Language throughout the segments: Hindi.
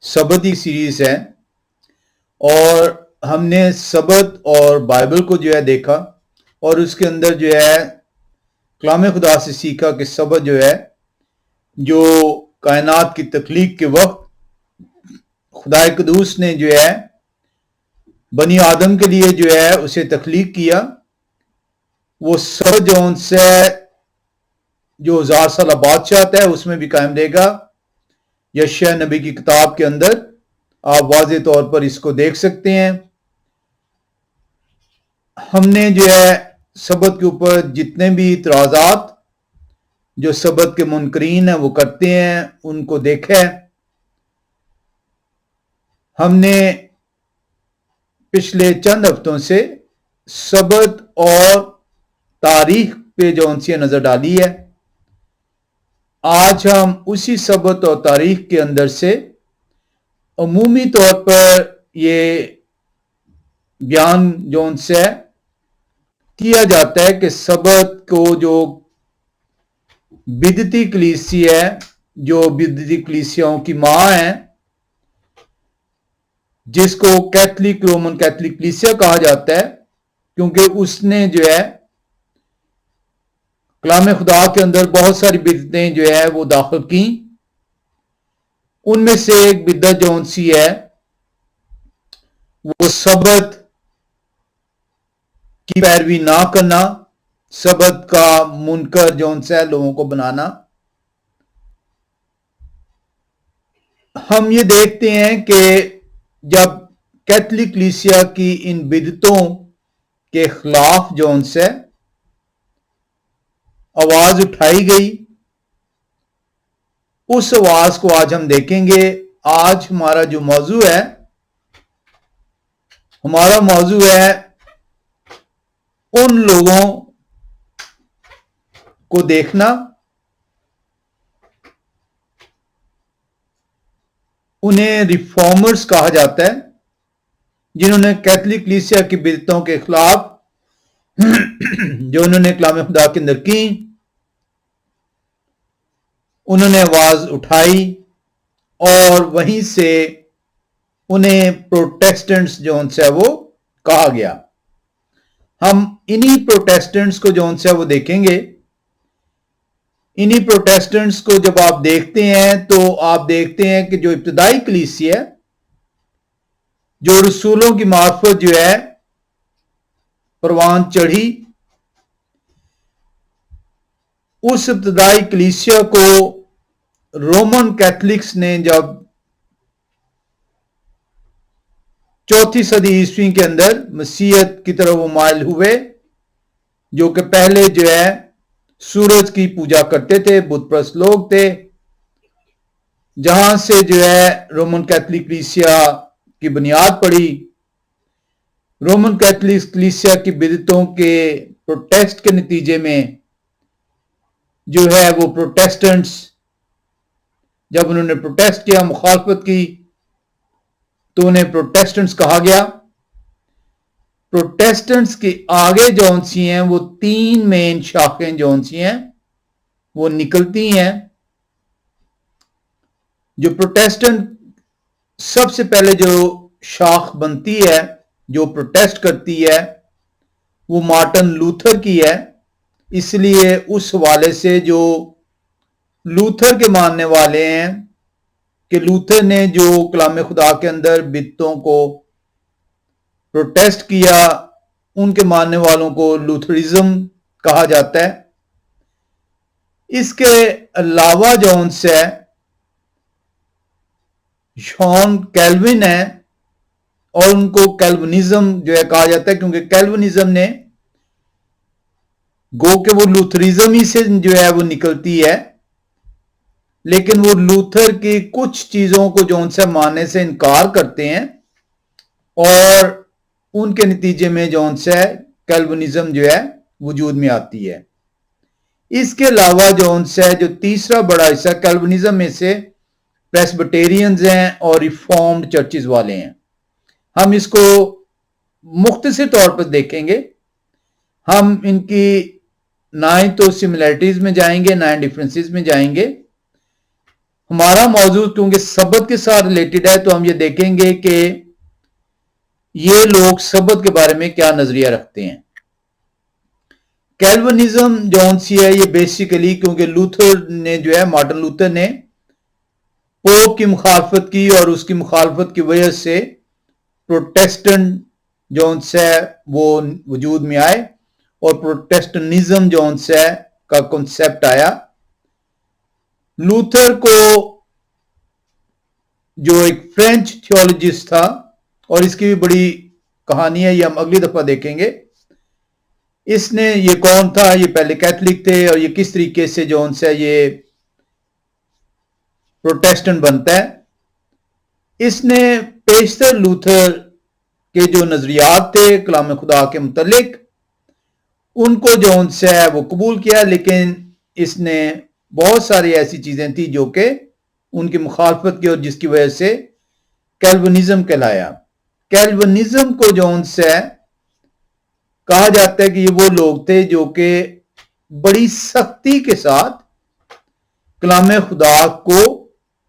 सबत की सीरीज है और हमने सबत और बाइबल को जो है देखा और उसके अंदर जो है कलाम खुदा से सीखा कि सबत जो है जो कायनात की तख्लीक के वक्त खुदा कदूस ने जो है बनी आदम के लिए जो है उसे तख्लीक किया। वो सबत जौन से जो 1000 साल बाद चाहता है उसमें भी कायम रहेगा। यशायाह नबी की किताब के अंदर आप वाज़े तौर पर इसको देख सकते हैं। हमने जो है सबत के ऊपर जितने भी इतराज़ात जो सबत के मुनकरीन हैं वो करते हैं उनको देखा है। हमने पिछले चंद हफ्तों से सबत और तारीख पे जौन सी नजर डाली है। आज हम उसी सबत और तारीख के अंदर से अमूमी तौर पर ये बयान जौन से किया जाता है कि सबत को जो बिदती कलीसी है, जो बिदती कलीसियाओं की मां है, जिसको कैथलिक रोमन कैथलिक कलीसिया कहा जाता है क्योंकि उसने जो है कलाम खुदा के अंदर बहुत सारी बिदतें जो है वो दाखिल की। उनमें से एक बिदत जौन सी है वो सबत की पैरवी ना करना, सबत का मुनकर जौन सा लोगों को बनाना। हम ये देखते हैं कि जब कैथलिक कलीसिया की इन बिदतों के खिलाफ जौन से आवाज उठाई गई, उस आवाज को आज हम देखेंगे। आज हमारा जो मौजू है, हमारा मौजू है उन लोगों को देखना उन्हें रिफॉर्मर्स कहा जाता है, जिन्होंने कैथलिक कलीसिया की बिदतों के खिलाफ जो उन्होंने कलाम खुदा के अंदर की, उन्होंने आवाज उठाई और वहीं से उन्हें प्रोटेस्टेंट्स जो से वो कहा गया। हम इन्हीं प्रोटेस्टेंट्स को जो से वो देखेंगे। इन्हीं प्रोटेस्टेंट्स को जब आप देखते हैं तो आप देखते हैं कि जो इब्तदाई कलीसिया है, जो रसूलों की मार्फत जो है परवान चढ़ी, उस इब्तदाई कलीसिया को रोमन कैथलिक्स ने जब 4वीं सदी ईस्वी के अंदर मसीहत की तरफ वो माइल हुए, जो कि पहले जो है सूरज की पूजा करते थे, बुत परस्त लोग थे, जहां से जो है रोमन कैथलिक कलीसिया की बुनियाद पड़ी। रोमन कैथलिक कलीसिया की बिदतों के प्रोटेस्ट के नतीजे में जो है वो प्रोटेस्टेंट्स, जब उन्होंने प्रोटेस्ट किया, मुखालफत की, तो उन्हें प्रोटेस्टेंट्स कहा गया। प्रोटेस्टेंट्स के आगे जौन सी हैं वो 3 मेन शाखें जौन सी हैं वो निकलती हैं। जो प्रोटेस्टेंट सबसे पहले जो शाख बनती है, जो प्रोटेस्ट करती है, वो मार्टिन लूथर की है। इसलिए उस हवाले से जो लूथर के मानने वाले हैं कि लूथर ने जो कलाम खुदा के अंदर बिदतों को प्रोटेस्ट किया, उनके मानने वालों को लूथरिज्म कहा जाता है। इसके अलावा जौन से शॉन कैल्विन है और उनको कैल्विनिज्म जो है कहा जाता है, क्योंकि कैल्विनिज्म ने गो के वो लूथरिज्म ही से जो है वो निकलती है, लेकिन वो लूथर की कुछ चीजों को जो उनसे मानने से इनकार करते हैं और उनके नतीजे में जो से कैल्विनिज्म जो है वजूद में आती है। इसके अलावा जो तीसरा बड़ा हिस्सा कैल्विनिज्म में से प्रेस्बिटेरियंस हैं और रिफॉर्म्ड चर्चेस वाले हैं। हम इसको मुख्तसर तौर पर देखेंगे। हम इनकी ना ही तो सिमिलैरिटीज में जाएंगे, ना ही डिफरेंसेस में जाएंगे। हमारा मौजूद क्योंकि सबत के साथ रिलेटेड है, तो हम ये देखेंगे कि ये लोग सबत के बारे में क्या नजरिया रखते हैं। कैल्विनिज्म जो सी है ये बेसिकली, क्योंकि लूथर ने जो है, मार्टिन लूथर ने पोप की मुखालफत की और उसकी मुखालफत की वजह से प्रोटेस्टेंट जो है वो वजूद में आए और प्रोटेस्टेंटिज्म जो है का कॉन्सेप्ट आया। लूथर को जो एक फ्रेंच थियोलॉजिस्ट था, और इसकी भी बड़ी कहानी है, ये हम अगली दफा देखेंगे। इसने, ये कौन था, ये पहले कैथोलिक थे और ये किस तरीके से जो है ये प्रोटेस्टेंट बनता है। इसने पेशतर लूथर के जो नजरियात थे कलाम खुदा के मुतल्लिक, उनको जो है वो कबूल किया, लेकिन इसने बहुत सारी ऐसी चीजें थी जो कि उनकी मुखालफत की और जिसकी वजह से कैल्विनिज्म कहलाया। कैल्विनिज्म को जो है कहा जाता है कि ये वो लोग थे जो कि बड़ी सख्ती के साथ कलाम खुदा को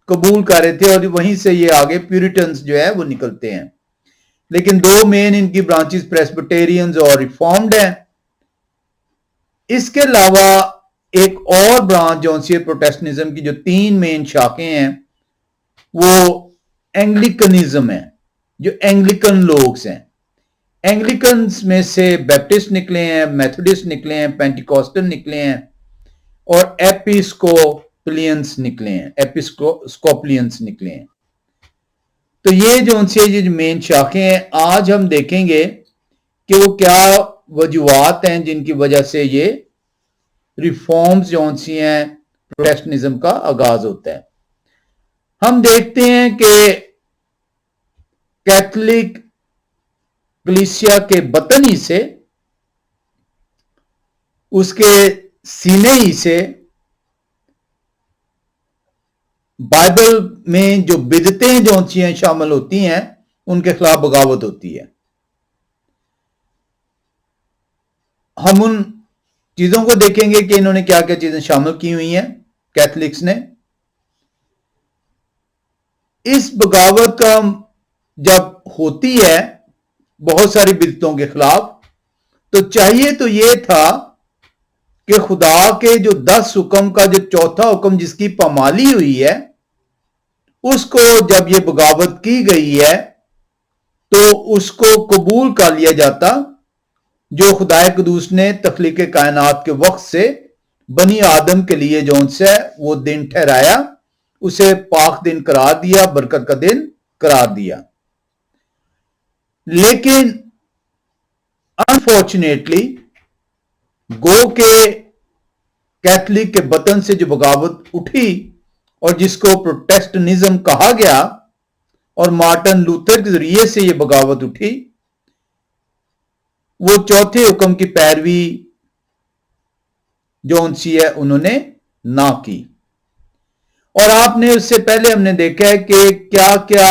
कबूल कर रहे थे, और वहीं से ये आगे प्यूरिटन्स जो है वो निकलते हैं। लेकिन दो मेन इनकी ब्रांचेस प्रेस्बिटेरियंस और रिफॉर्म्ड हैं। इसके अलावा एक और ब्रांच जो सी प्रोटेस्टेंटिज्म की जो तीन मेन शाखें हैं वो एंग्लिकनिज्म है, जो एंग्लिकन लोग हैं। एंग्लिकन्स में से बैप्टिस्ट निकले हैं, मेथोडिस्ट निकले हैं, पेंटिकॉस्टल निकले हैं और एपिस्कोपियंस निकले हैं, एपिस्कोपियंस निकले हैं। तो ये जो उनसे ये मेन शाखें हैं, आज हम देखेंगे कि वो क्या वजूहात हैं जिनकी वजह से ये रिफॉर्म्स जो सी हैं प्रोटेस्टेंटिज्म का आगाज होता है। हम देखते हैं कि कैथोलिक कलीसिया के बतन ही से, उसके सीने ही से बाइबल में जो बिदतें जो सी हैं शामिल होती हैं, उनके खिलाफ बगावत होती है। हम उन चीजों को देखेंगे कि इन्होंने क्या क्या चीजें शामिल की हुई हैं कैथोलिक्स ने। इस बगावत का जब होती है बहुत सारी बिदतों के खिलाफ, तो चाहिए तो यह था कि खुदा के जो 10 हुक्म का जो चौथा हुक्म जिसकी पामाली हुई है, उसको जब ये बगावत की गई है तो उसको कबूल कर लिया जाता, जो खुदाए कुदूस ने तख्लीक कायनात के वक्त से बनी आदम के लिए जो है वो दिन ठहराया, उसे पाक दिन करार दिया, बरकत का दिन करार दिया। लेकिन अनफॉर्चुनेटली गो के कैथोलिक के बतन से जो बगावत उठी और जिसको प्रोटेस्टेंटिज्म कहा गया, और मार्टिन लूथर के जरिए से यह बगावत उठी, वो चौथे हुक्म की पैरवी जो उनसी है उन्होंने ना की। और आपने उससे पहले हमने देखा है कि क्या क्या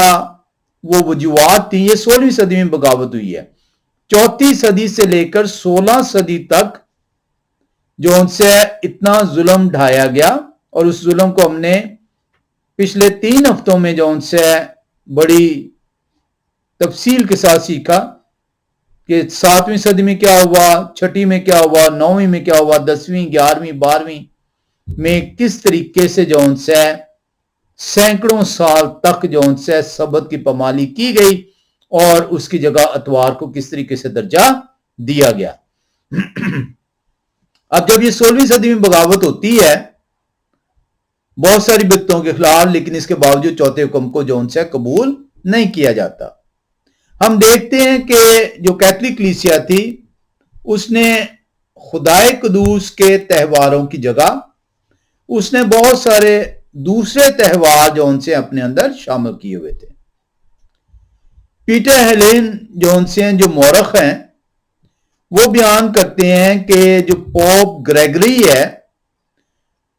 वो वजूहात थी। ये 16वीं सदी में बगावत हुई है। 4वीं सदी से लेकर 16 सदी तक जो उनसे इतना जुल्म ढाया गया, और उस जुल्म को हमने पिछले 3 हफ्तों में जो उनसे बड़ी तफसील के साथ सीखा कि 7वीं सदी में क्या हुआ, 6वीं में क्या हुआ, 9वीं में क्या हुआ, 10वीं, 11वीं, 12वीं में किस तरीके से जो उनसे सैकड़ों साल तक जो उनसे सबत की पामाली की गई और उसकी जगह अतवार को किस तरीके से दर्जा दिया गया। अब जब ये 16वीं सदी में बगावत होती है बहुत सारी बिदतों के खिलाफ, लेकिन इसके बावजूद चौथे हुक्म को जो उनसे कबूल नहीं किया जाता। हम देखते हैं कि जो कैथोलिक कलीसिया थी उसने खुदाए कुदूस के त्योहारों की जगह उसने बहुत सारे दूसरे त्योहार जो उनसे अपने अंदर शामिल किए हुए थे। पीटर हेलेन जो उनसे जो मौरख हैं वो बयान करते हैं कि जो पोप ग्रेगरी है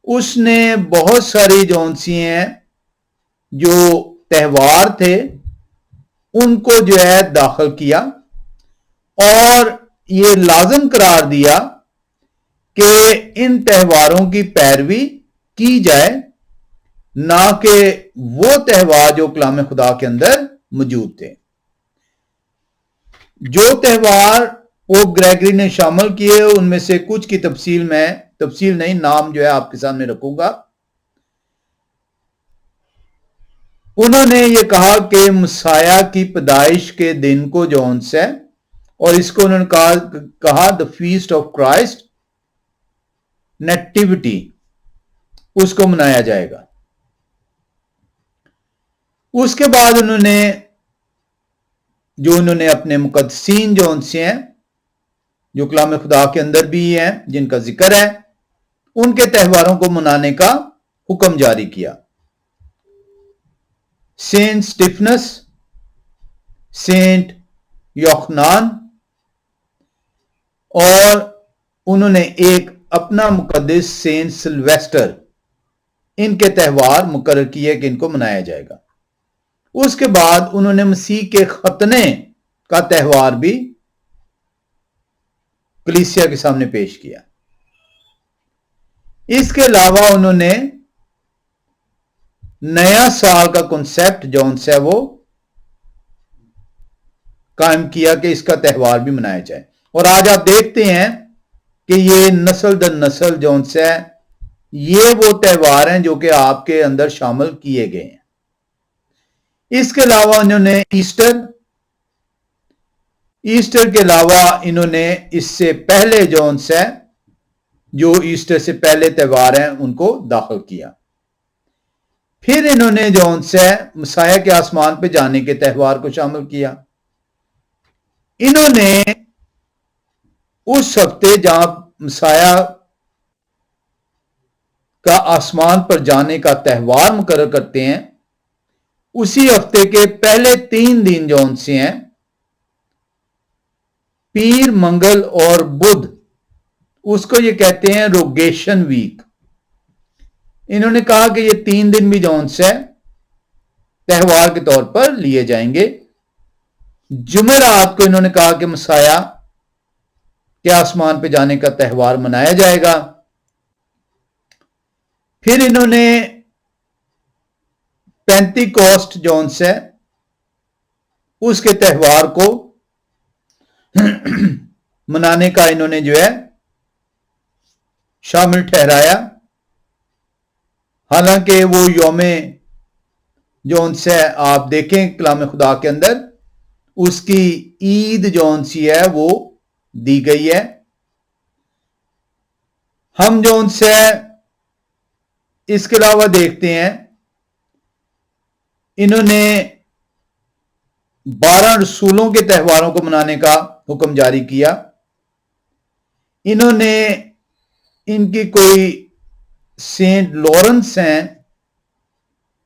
उसने बहुत सारी जो उनसी हैं जो त्योहार थे उनको जो है दाखिल किया और ये लाजम करार दिया कि इन त्योहारों की पैरवी की जाए, ना कि वो त्यौहार जो कलाम खुदा के अंदर मौजूद थे। जो त्यौहार पोप ग्रेगरी ने शामिल किए उनमें से कुछ की तफसील नहीं, नाम जो है आपके सामने रखूंगा। उन्होंने ये कहा कि मसाया की पैदाइश के दिन को जौन से, और इसको उन्होंने कहा the feast of Christ nativity, उसको मनाया जाएगा। उसके बाद उन्होंने अपने मुकद्दसीन जौन से हैं, जो कलाम खुदा के अंदर भी हैं, जिनका जिक्र है, उनके त्यौहारों को मनाने का हुक्म जारी किया। सेंट स्टिफनस, सेंट योखनान, और उन्होंने एक अपना मुकद्दस सेंट सिल्वेस्टर, इनके त्यौहार मुकर्रर किए कि इनको मनाया जाएगा। उसके बाद उन्होंने मसीह के खतने का त्यौहार भी कलीसिया के सामने पेश किया। इसके अलावा उन्होंने नया साल का कॉन्सेप्ट जौन सा वो कायम किया कि इसका त्यौहार भी मनाया जाए। और आज आप देखते हैं कि ये नस्ल दर नस्ल जौन सा ये वो त्यौहार हैं जो कि आपके अंदर शामिल किए गए हैं। इसके अलावा उन्होंने ईस्टर के अलावा इन्होंने इससे पहले जौन सा जो ईस्टर से पहले त्यौहार हैं उनको दाखिल किया। फिर इन्होंने जौन सा मसाया के आसमान पे जाने के त्यौहार को शामिल किया। इन्होंने उस हफ्ते जहां मसाया का आसमान पर जाने का त्यौहार मुकर्रर करते हैं, उसी हफ्ते के पहले 3 दिन जौन से हैं, पीर, मंगल और बुध, उसको ये कहते हैं रोगेशन वीक। इन्होंने कहा कि ये 3 दिन भी जौन से त्यौहार के तौर पर लिए जाएंगे। जुमेरात को इन्होंने कहा कि मसाया के आसमान पे जाने का त्यौहार मनाया जाएगा। फिर इन्होंने पेंटिकॉस्ट जौन से उसके त्यौहार को मनाने का इन्होंने जो है शामिल ठहराया। हालांकि वो यौमे जौन से आप देखें कलाम खुदा के अंदर, उसकी ईद जौन सी है वो दी गई है। हम जौन से इसके अलावा देखते हैं, इन्होंने 12 रसूलों के त्यौहारों को मनाने का हुक्म जारी किया। इन्होंने इनकी कोई सेंट लॉरेंस हैं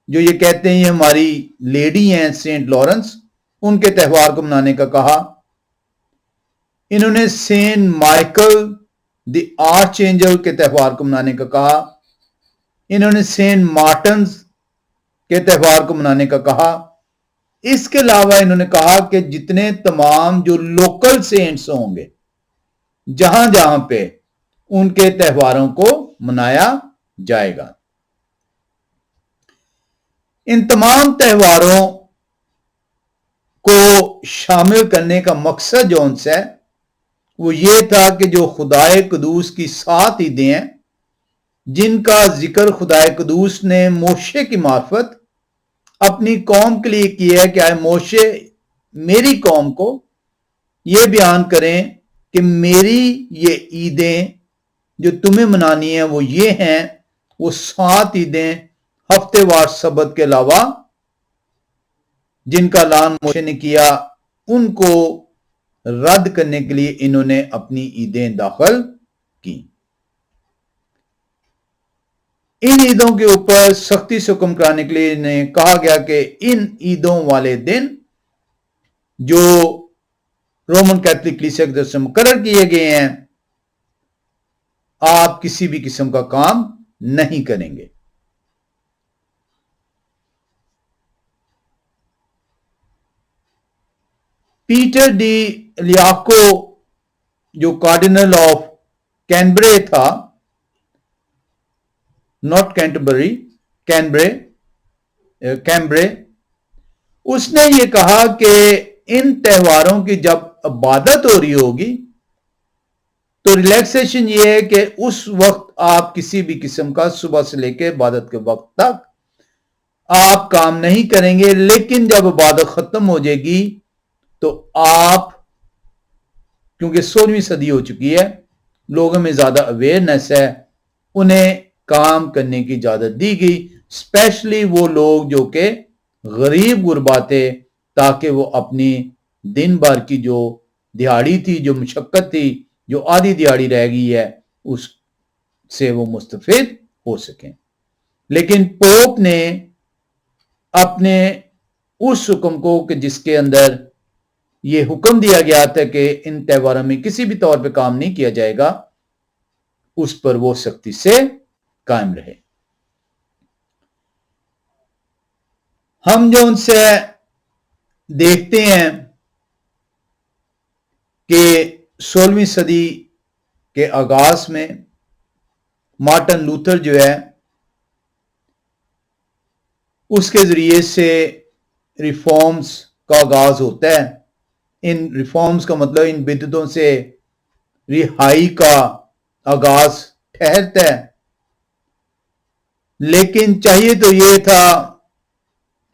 जो ये कहते हैं ये हमारी लेडी हैं सेंट लॉरेंस, उनके त्यौहार को मनाने का कहा। इन्होंने Saint Michael the Archangel के त्यौहार को मनाने का कहा। इन्होंने सेंट मार्टिन्स के त्यौहार को मनाने का कहा। इसके अलावा इन्होंने कहा कि जितने तमाम जो लोकल सेंट्स होंगे जहां जहां पे, उनके त्यौहारों को मनाया जाएगा। इन तमाम त्यौहारों को शामिल करने का मकसद जौन सा वो ये था कि जो खुदाए कदूस की 7 ईदें हैं जिनका जिक्र खुदाए कदूस ने मोशे की मार्फत अपनी कौम के लिए किया है कि आए मोशे मेरी कौम को यह बयान करें कि मेरी ये ईदें जो तुम्हें मनानी है वो ये हैं, वो 7 ईदें हफ्तेवार सबत के अलावा जिनका ऐलान मोशे ने किया, उनको रद्द करने के लिए इन्होंने अपनी ईदें दाखिल की। इन ईदों के ऊपर सख्ती से हुक्म कराने के लिए इन्हें कहा गया कि इन ईदों वाले दिन जो रोमन कैथोलिक कलीसिया की तरफ से मुकर्रर किए गए हैं, आप किसी भी किस्म का काम नहीं करेंगे। पीटर डी लियाको जो कार्डिनल ऑफ कैनबरे था, नॉट कैंटरबरी, कैम्ब्रे, उसने ये कहा कि इन त्योहारों की जब इबादत हो रही होगी तो रिलैक्सेशन ये है कि उस वक्त आप किसी भी किस्म का सुबह से लेकर इबादत के वक्त तक आप काम नहीं करेंगे, लेकिन जब इबादत खत्म हो जाएगी तो आप, क्योंकि 16वीं सदी हो चुकी है, लोगों में ज्यादा अवेयरनेस है, उन्हें काम करने की इजाजत दी गई, स्पेशली वो लोग जो कि गरीब गुरबा थे, ताकि वो अपनी दिन भर की जो दिहाड़ी थी, जो मुशक्कत थी, जो आधी दिहाड़ी रह गई है, उससे वो मुस्तफिद हो सकें। लेकिन पोप ने अपने उस हुक्म को कि जिसके अंदर ये हुक्म दिया गया था कि इन त्योहारों में किसी भी तौर पे काम नहीं किया जाएगा, उस पर वो सख्ती से कायम रहे। हम जो उनसे देखते हैं कि 16वीं सदी के आगाज में मार्टिन लूथर जो है, उसके जरिए से रिफॉर्म्स का आगाज होता है। इन रिफॉर्म्स का मतलब इन बिदअतों से रिहाई का आगाज ठहरता है। लेकिन चाहिए तो यह था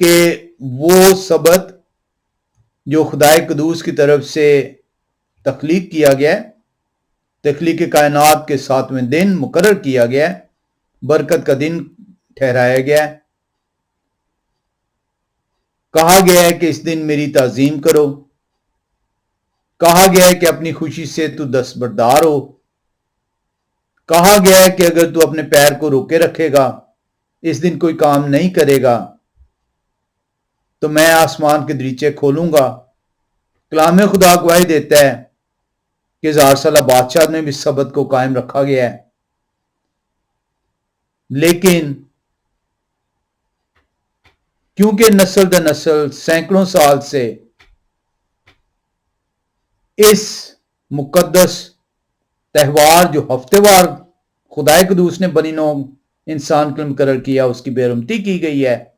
कि वो सबत जो खुदाए कदूस की तरफ से तख्लीक किया गया, तख्लीक कायनात के 7वें दिन मुकर्रर किया गया, बरकत का दिन ठहराया गया, कहा गया है कि इस दिन मेरी ताजीम करो, कहा गया है कि अपनी खुशी से तू दस्तबरदार हो, कहा गया है कि अगर तू अपने पैर को रोके रखेगा, इस दिन कोई काम नहीं करेगा, तो मैं आसमान के दरीचे खोलूंगा। कलाम खुदा गवाही देता है कि 1000 साल बादशाह में भी सबत को कायम रखा गया है। लेकिन क्योंकि नस्ल दर नस्ल सैकड़ों साल से इस मुकद्दस त्यौहार जो हफ्तेवार खुदाए कदूस ने बनी नौ इंसान के मुकर्रर किया, उसकी बेरुमती की गई है,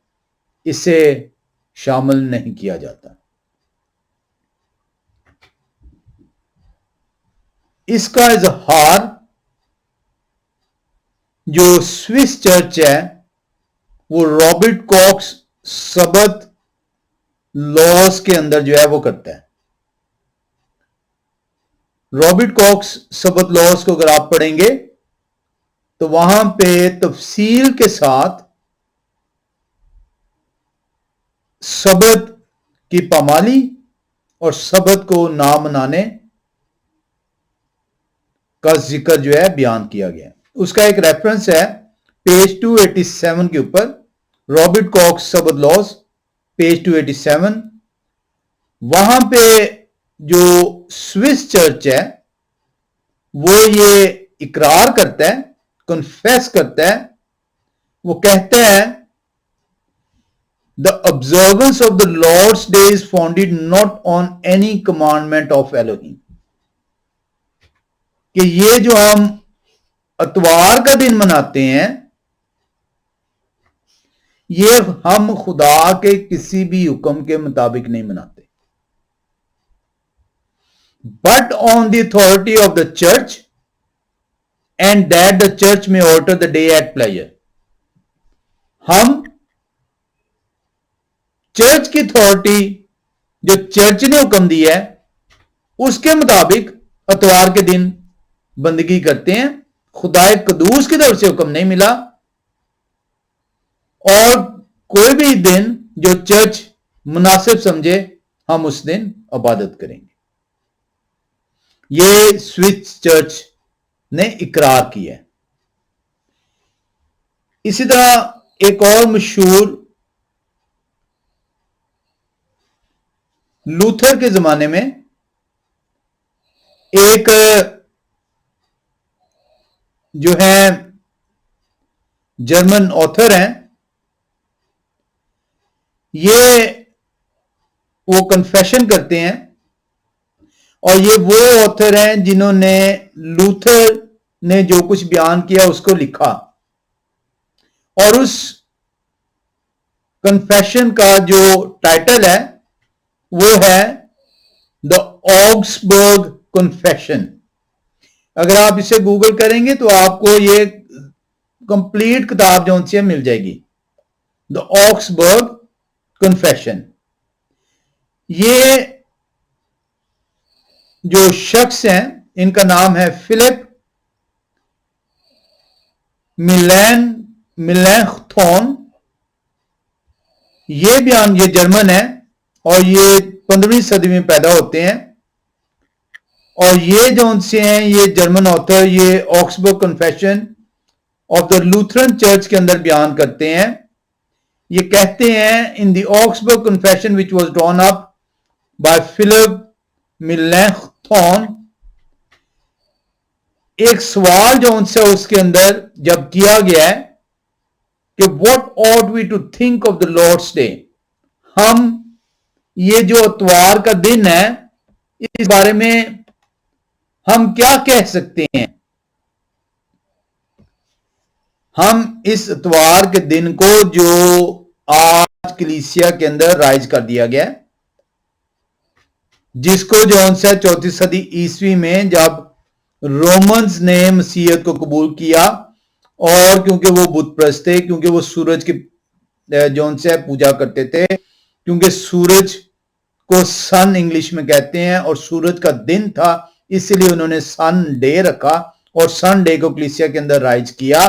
इसे शामिल नहीं किया जाता। इसका इजहार जो स्विस चर्च है वो रॉबर्ट कॉक्स सबत लॉस के अंदर जो है वो करता है। रॉबर्ट कॉक्स सबत लॉस को अगर आप पढ़ेंगे तो वहां पे तफसील के साथ सबत की पामाली और सबत को ना मनाने का जिक्र जो है बयान किया गया। उसका एक रेफरेंस है पेज 287 के ऊपर, रॉबर्ट कॉक्स सबत लॉस, पेज 287। वहां पे जो स्विस चर्च है वो ये इकरार करता है, कन्फेस करता है, वो कहता है the observance of the Lord's day is founded not on any commandment of Elohim, कि ये जो हम अतवार का दिन मनाते हैं ये हम खुदा के किसी भी हुक्म के मुताबिक नहीं मनाते, but on the authority of the church and that the church may alter the day at pleasure. हम चर्च की अथॉरिटी जो चर्च ने हुक्म दिया है उसके मुताबिक अतवार के दिन बंदगी करते हैं, खुदाए कदूस की तरफ से हुक्म नहीं मिला, और कोई भी दिन जो चर्च मुनासिब समझे हम उस दिन इबादत करेंगे। यह स्विस चर्च ने इकरार किया है। इसी तरह एक और मशहूर लूथर के जमाने में एक जो है जर्मन ऑथर हैं, ये वो कन्फेशन करते हैं, और ये वो ऑथर हैं जिन्होंने लूथर ने जो कुछ बयान किया उसको लिखा, और उस कन्फेशन का जो टाइटल है वो है द ऑग्सबर्ग कन्फेशन। अगर आप इसे गूगल करेंगे तो आपको ये कंप्लीट किताब जो सी मिल जाएगी, द ऑक्सबर्ग कन्फेशन। ये जो शख्स हैं इनका नाम है फिलिप मिलेंथॉन। ये बयान, ये जर्मन है और ये 15वीं सदी में पैदा होते हैं। और ये जो उनसे हैं, ये जर्मन ऑथर, ये Augsburg Confession of the Lutheran church के अंदर बयान करते हैं। ये कहते हैं in the Augsburg Confession which was drawn up by Philip Melanchthon, एक सवाल जो उनसे उसके अंदर जब किया गया है कि what ought we to think of the Lord's day, हम ये जो इतवार का दिन है इस बारे में हम क्या कह सकते हैं। हम इस इतवार के दिन को जो आज कलीसिया के अंदर राइज कर दिया गया, जिसको जो उनसे 4वीं सदी ईस्वी में जब रोमन्स ने मसीहत को कबूल किया, और क्योंकि वो बुत प्रस्त थे, क्योंकि वो सूरज की जो उनसे पूजा करते थे, क्योंकि सूरज को सन इंग्लिश में कहते हैं और सूरज का दिन था, इसलिए उन्होंने सन डे रखा और सन डे को कलीसिया के अंदर राइज किया।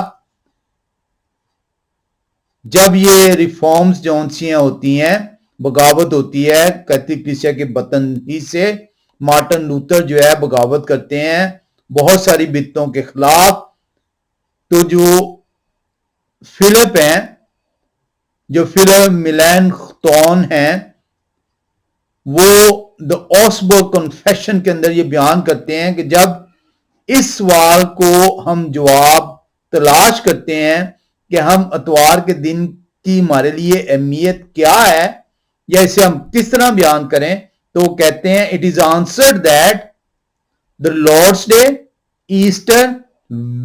जब ये रिफॉर्म्स जौनसियां होती हैं, बगावत होती है कैथोलिक कलीसिया के बतनी से, मार्टिन लूथर जो है बगावत करते हैं बहुत सारी बित्तों के खिलाफ। तो जो फिलिप हैं, जो फिलिप मिलेंथॉन हैं, वो द ऑक्सबर्ग कन्फेशन के अंदर ये बयान करते हैं कि जब इस सवाल को हम जवाब तलाश करते हैं कि हम इतवार के दिन की हमारे लिए अहमियत क्या है या इसे हम किस तरह बयान करें, तो वो कहते हैं it is answered that the Lord's day, Easter,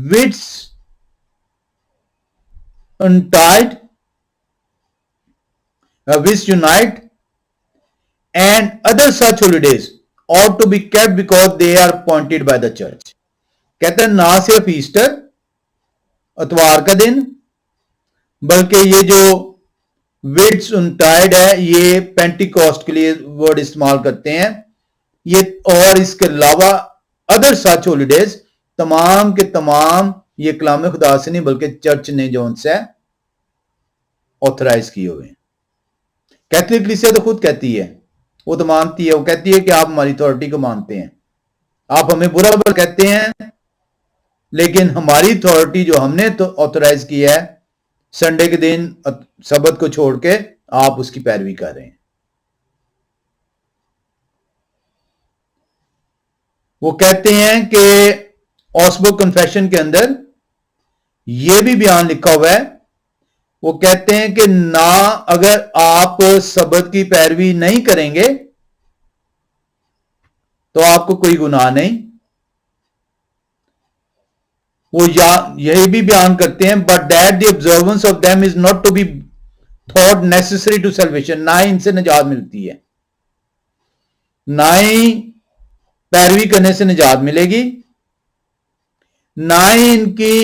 Whitsuntide, which unite and other such holidays ought to be kept because they are appointed by the church। कहते हैं ना सिर्फ ईस्टर इतवार का दिन, बल्कि ये जो विट्स उनटाइड है, ये पेंटिकॉस्ट के लिए वर्ड इस्तेमाल करते हैं ये, और इसके अलावा अदर सच हॉलीडेज, तमाम के तमाम ये कलाम खुदा से नहीं बल्कि चर्च ने जो उनसे ऑथराइज किए हुए हैं। कैथोलिक कलीसिया तो खुद कहती है, वो तो मानती है, वो कहती है कि आप हमारी अथॉरिटी को मानते हैं, आप हमें बुरा बुरा कहते हैं, लेकिन हमारी अथॉरिटी जो हमने तो ऑथराइज की है संडे के दिन सबत को छोड़ के, आप उसकी पैरवी कर रहे हैं। वो कहते हैं कि ऑक्सबर्ग कन्फेशन के अंदर यह भी बयान लिखा हुआ है, वो कहते हैं कि ना अगर आप सबत की पैरवी नहीं करेंगे तो आपको कोई गुनाह नहीं। वो यही भी बयान करते हैं but that the observance of them is not to be thought necessary to salvation, ना ही इनसे निजात मिलती है, ना ही पैरवी करने से निजात मिलेगी, ना ही इनकी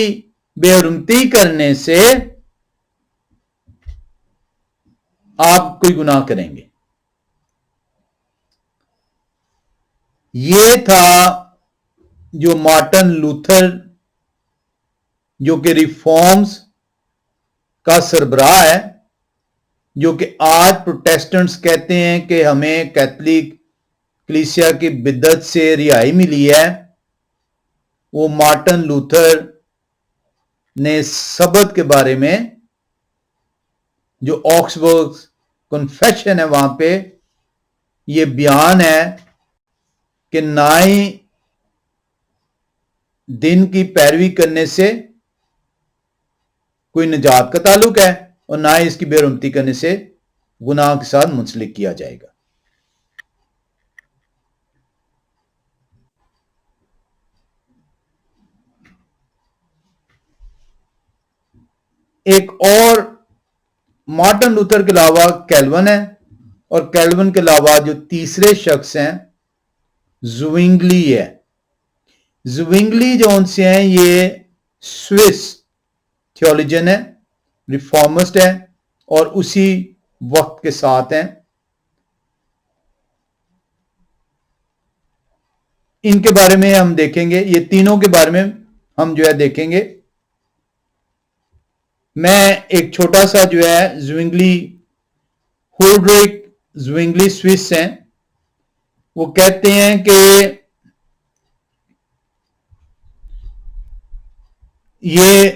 बेहरमती करने से आप कोई गुनाह करेंगे। ये था जो मार्टिन लूथर, जो कि रिफॉर्म्स का सरबराह है, जो कि आज प्रोटेस्टेंट्स कहते हैं कि हमें कैथोलिक कलीसिया की बिद्दत से रिहाई मिली है। वो मार्टिन लूथर ने सबत के बारे में जो ऑक्सबर्ग कन्फेशन है वहां पे ये बयान है कि ना ही दिन की पैरवी करने से कोई निजात का ताल्लुक है और ना ही इसकी बेरुमती करने से गुनाह के साथ मुंसलिक किया जाएगा। एक और मार्टिन लूथर के अलावा कैल्विन है, और कैल्विन के अलावा जो तीसरे शख्स हैं ज़ुविंगली है। ज़ुविंगली जो से हैं ये स्विस थियोलॉजियन है, रिफॉर्मिस्ट है, और उसी वक्त के साथ हैं। इनके बारे में हम देखेंगे, ये तीनों के बारे में हम जो है देखेंगे। मैं एक छोटा सा जो है ज़ुविंगली, हुल्ड्रिक ज़ुविंगली स्विस हैं, वो कहते हैं कि ये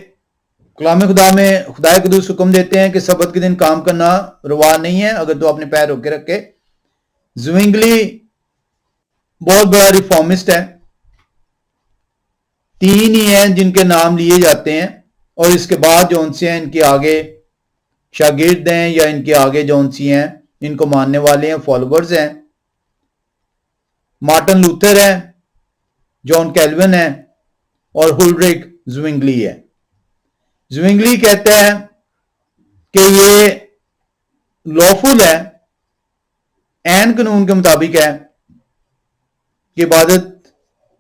कलाम खुदा में खुदा कुदूस हुक्म देते हैं कि सबत के दिन काम करना रवा नहीं है अगर तो अपने पैर रोके रखे। ज़ुविंगली बहुत बड़ा रिफॉर्मिस्ट है, तीन ही हैं जिनके नाम लिए जाते हैं, और इसके बाद जो उनसे हैं इनके आगे शागिर्द हैं, या इनके आगे जो उनसी हैं इनको मानने वाले हैं, फॉलोअर्स हैं। मार्टिन लूथर है, जॉन कैल्विन है, और हुल्ड्रिक ज़ुविंगली है। ज़ुविंगली कहता है कि ये लॉफुल है, ऐन कानून के मुताबिक है कि इबादत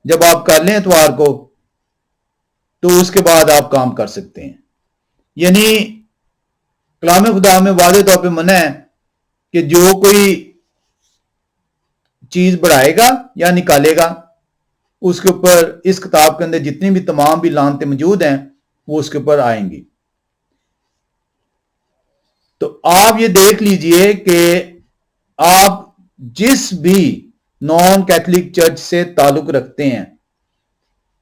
जब आप कर लें इतवार को तो उसके बाद आप काम कर सकते हैं। यानी कलाम खुदा में वादे तौर पे मना है कि जो कोई चीज बढ़ाएगा या निकालेगा उसके ऊपर इस किताब के अंदर जितनी भी तमाम भी लानतें मौजूद हैं वो उसके ऊपर आएंगी। तो आप ये देख लीजिए कि आप जिस भी नॉन कैथोलिक चर्च से ताल्लुक रखते हैं,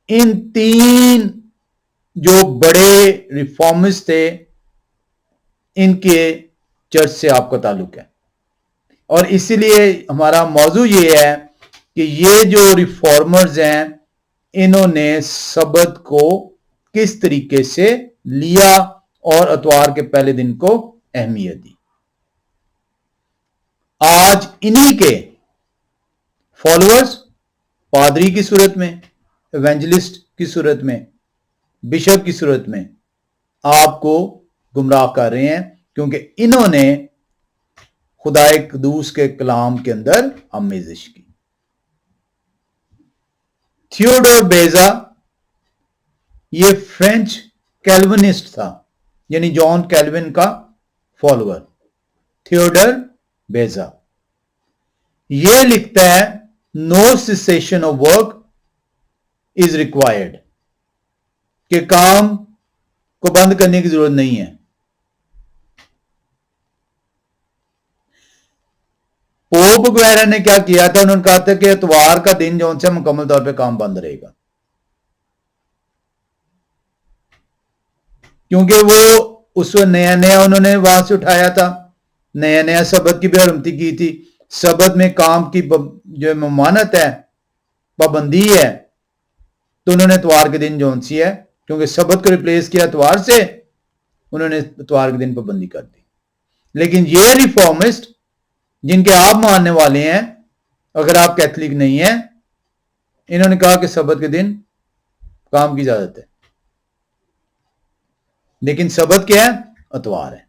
इन तीन जो बड़े रिफॉर्मिस्ट थे इनके चर्च से आपका ताल्लुक है। और इसीलिए हमारा मौजू ये है कि ये जो रिफॉर्मर्स हैं इन्होंने सबत को किस तरीके से लिया और इतवार के पहले दिन को अहमियत दी। आज इन्हीं के फॉलोअर्स पादरी की सूरत में, इवेंजलिस्ट की सूरत में, बिशप की सूरत में आपको गुमराह कर रहे हैं, क्योंकि इन्होंने खुदाए कुदूस के कलाम के अंदर आमेजिश की। थियोडोर बेजा ये फ्रेंच कैल्विनिस्ट था, यानी जॉन कैल्विन का फॉलोअर। थियोडोर बेजा ये लिखता है no cessation of work is required, कि काम को बंद करने की जरूरत नहीं है। पोप वगैरह ने क्या किया था, उन्होंने कहा था कि इतवार का दिन जो उनसे मुकम्मल तौर पे काम बंद रहेगा, क्योंकि वो उस नया नया उन्होंने वहां से उठाया था, नया नया सबत की बेहरमती की थी। सबत में काम की जो ममानत है, पाबंदी है, तो उन्होंने इतवार के दिन जो सी है, क्योंकि सबत को रिप्लेस किया इतवार से, उन्होंने इतवार के दिन पाबंदी कर दी। लेकिन ये रिफॉर्मिस्ट जिनके आप मानने वाले हैं, अगर आप कैथोलिक नहीं हैं, इन्होंने कहा कि सबत के दिन काम की इजाजत है, लेकिन सबत क्या है, इतवार है।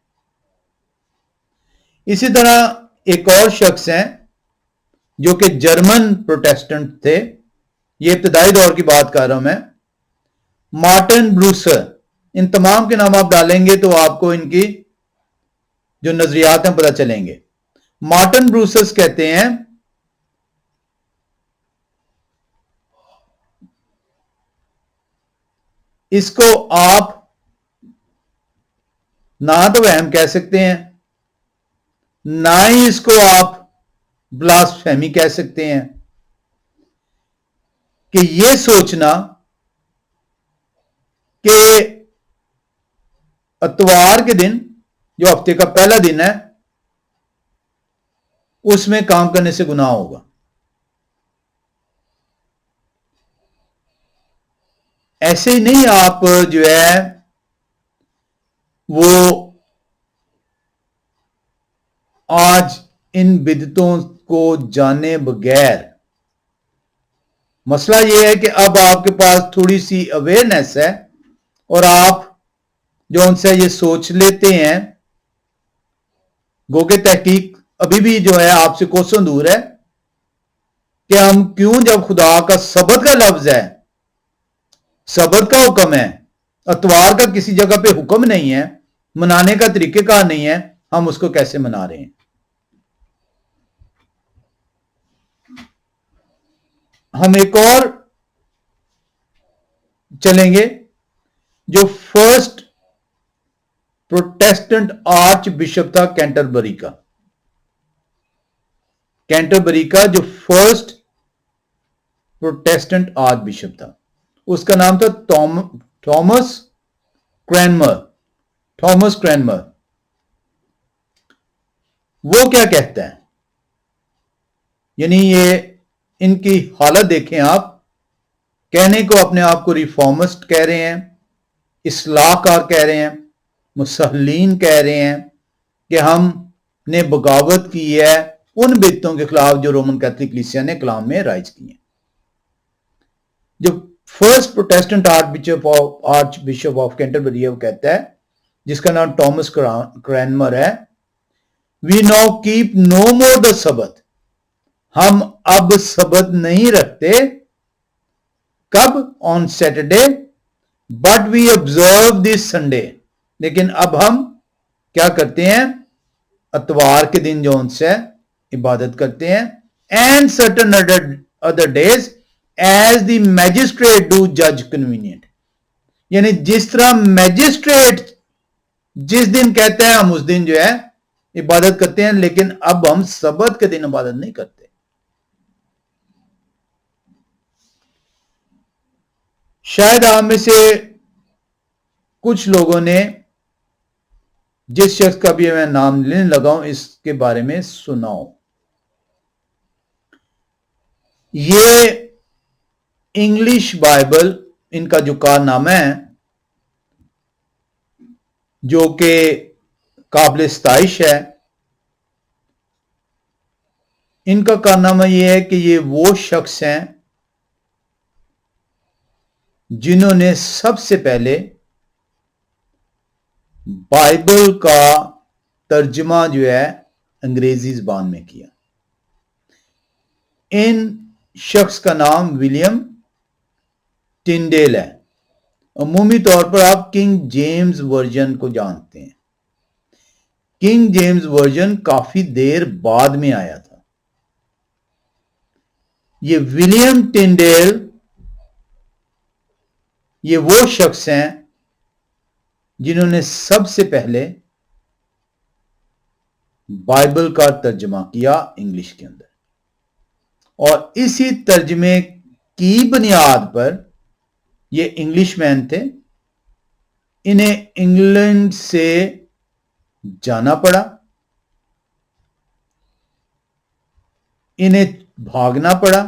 इसी तरह एक और शख्स हैं जो कि जर्मन प्रोटेस्टेंट थे, ये इब्तदाई दौर की बात कर रहा हूं मैं, मार्टिन ब्रूसर। इन तमाम के नाम आप डालेंगे तो आपको इनकी जो नजरियात हैं पता चलेंगे। मार्टिन ब्रूसर्स कहते हैं इसको आप ना तो वहम कह सकते हैं, ना ही इसको आप ब्लास्फेमी कह सकते हैं, कि यह सोचना कि इतवार के दिन जो हफ्ते का पहला दिन है उसमें काम करने से गुनाह होगा। ऐसे ही नहीं आप जो है वो आज इन बिदतों को जाने बगैर, मसला यह है कि अब आपके पास थोड़ी सी अवेयरनेस है और आप जो उनसे ये सोच लेते हैं गो के तहकीक अभी भी जो है आपसे कोसों दूर है कि हम क्यों, जब खुदा का सबत का लफ्ज है, सबत का हुक्म है, अतवार का किसी जगह पे हुक्म नहीं है, मनाने का तरीकेकार नहीं है, हम उसको कैसे मना रहे हैं। हम एक और चलेंगे जो फर्स्ट प्रोटेस्टेंट आर्च बिशप था कैंटरबरी का। कैंटरबरी का जो फर्स्ट प्रोटेस्टेंट आर्च बिशप था, उसका नाम था थॉमस क्रैनमर। Thomas Cranmer. वो क्या कहता है, यानी ये इनकी हालत देखें आप, कहने को अपने आप को रिफॉर्मिस्ट कह रहे हैं, इस्लाहकार कह रहे हैं, मुसल्लीन कह रहे हैं कि हमने बगावत की है उन बिदतों के खिलाफ जो रोमन कैथोलिक कलीसिया ने कलाम में राइज की हैं। जो first Protestant archbishop of Canterbury वो कहता है, जिसका नाम थॉमस क्रैनमर है, we now keep no more the Sabbath. हम अब सबत नहीं रखते। कब? On Saturday, but we observe this Sunday. लेकिन अब हम क्या करते हैं? अतवार के दिन जो उनसे इबादत करते हैं। And certain other days as the magistrate do जज कन्वीनियंट। यानी जिस तरह मैजिस्ट्रेट जिस दिन कहते हैं हम उस दिन जो है इबादत करते हैं, लेकिन अब हम सबत के दिन इबादत नहीं करते। शायद आप में से कुछ लोगों ने, जिस शख्स का भी मैं नाम लेने लगा हूं, इसके बारे में सुना हो। ये इंग्लिश बाइबल, इनका जो कारनामा है, जो कि काबिल सताइश है, इनका कारनामा यह है कि ये वो शख्स हैं जिन्होंने सबसे पहले बाइबल का तर्जमा जो है अंग्रेजी ज़बान में किया। इन शख्स का नाम विलियम टिंडेल है। अमूमी तौर पर आप किंग जेम्स वर्जन को जानते हैं। किंग जेम्स वर्जन काफी देर बाद में आया था। ये विलियम टिंडेल, ये वो शख्स हैं जिन्होंने सबसे पहले बाइबल का तर्जमा किया इंग्लिश के अंदर, और इसी तर्जमे की बुनियाद पर ये इंग्लिशमैन थे। इन्हें इंग्लैंड से जाना पड़ा, इन्हें भागना पड़ा,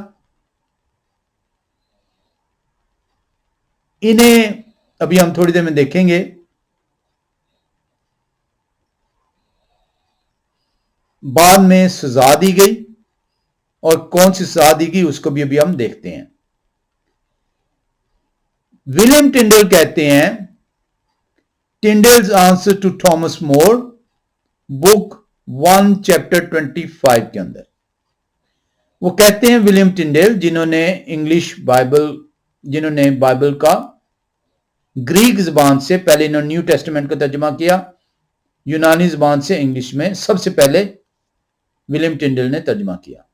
इन्हें अभी हम थोड़ी देर में देखेंगे बाद में सजा दी गई, और कौन सी सजा दी गई उसको भी अभी हम देखते हैं। विलियम टिंडल कहते हैं, Tyndale's answer to Thomas More, book 1 chapter 25 के अंदर वो कहते हैं, विलियम टिंडल जिन्होंने इंग्लिश बाइबल, जिन्होंने बाइबल का ग्रीक जबान से पहले इन्होंने न्यू टेस्टामेंट का तर्जुमा किया, यूनानी जबान से इंग्लिश में सबसे पहले विलियम टिंडल ने तर्जुमा किया।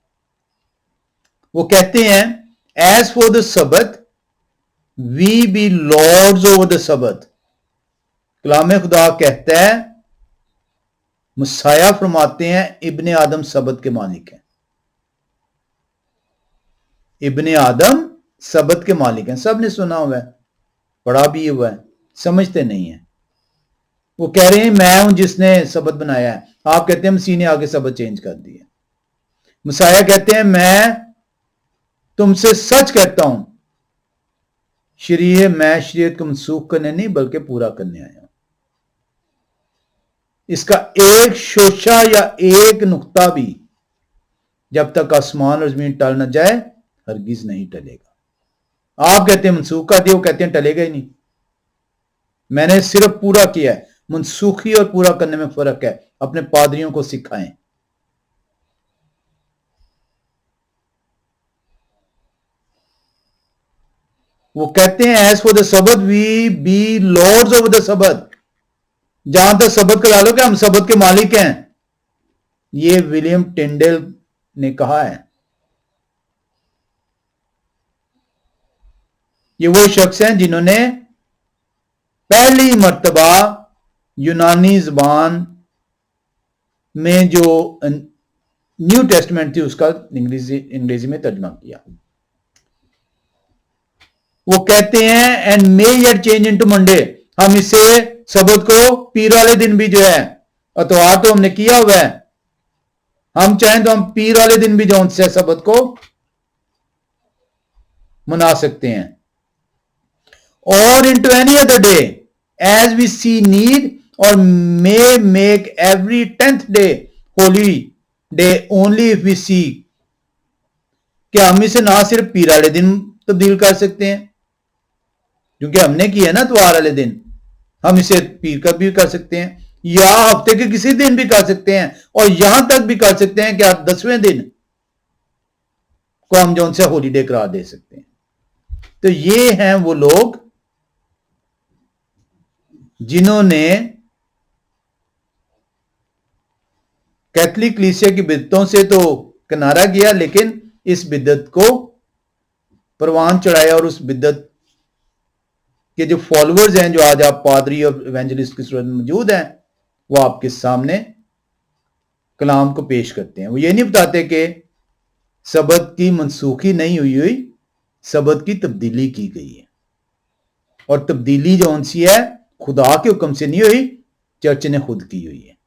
वो कहते हैं, as for the Sabbath we be lords over the Sabbath. कलाम खुदा कहता है, मुसाया फरमाते हैं, इब्ने आदम सबत के मालिक हैं। इब्ने आदम सबत के मालिक हैं। सब ने सुना हुआ है, पढ़ा भी हुआ है, समझते नहीं है। वो कह रहे हैं, मैं हूं जिसने सबत बनाया है। आप कहते हैं मसीह ने आगे सबत चेंज कर दिया। मुसाया कहते हैं, मैं तुमसे सच कहता हूं, मैं शरीयत को मनसूख करने नहीं बल्कि पूरा करने आया हूं। इसका एक शोशा या एक नुक्ता भी जब तक आसमान और जमीन टल न जाए हरगिज नहीं टलेगा। आप कहते हैं मनसूख कर दिया, वो कहते हैं टलेगा ही नहीं। मैंने सिर्फ पूरा किया है। मनसूखी और पूरा करने में फर्क है। अपने पादरियों को सिखाएं। वो कहते हैं as for the Sabbath we be lords of the Sabbath. जहां तक सबत का लो कि हम सबत के मालिक हैं, ये विलियम टिंडेल ने कहा है। ये वो शख्स हैं जिन्होंने पहली मर्तबा यूनानी जबान में जो न्यू टेस्टमेंट थी उसका अंग्रेजी में तर्जमा किया। वो कहते हैं and may yet change into Monday. हम इसे सबत को पीर वाले दिन भी जो है, अतवार तो हमने किया हुआ है, हम चाहें तो हम पीर वाले दिन भी जो उनसे सबत को मना सकते हैं। और into any other day as we see need or may make every 10th day holy day only if we see. क्या हम इसे ना सिर्फ पीर वाले दिन तब्दील कर सकते हैं, क्योंकि हमने किया ना त्वार वाले दिन, हम इसे पीर का भी कर सकते हैं, या हफ्ते के किसी दिन भी कर सकते हैं, और यहां तक भी कर सकते हैं कि आप 10वें दिन को हम जो उनसे हॉलीडे करार दे सकते हैं। तो ये हैं वो लोग जिन्होंने कैथलिक कलीसिया की बिदतों से तो किनारा किया, लेकिन इस बिदत को परवान चढ़ाया, और उस बिदत के जो फॉलोअर्स हैं, जो आज आप पादरी और इवेंजलिस्ट की सूरत में मौजूद हैं, वो आपके सामने कलाम को पेश करते हैं। वो ये नहीं बताते कि सबत की मनसूखी नहीं हुई, सबत की तब्दीली की गई है, और तब्दीली जो उनसी है खुदा के हुक्म से नहीं हुई, चर्च ने खुद की हुई है।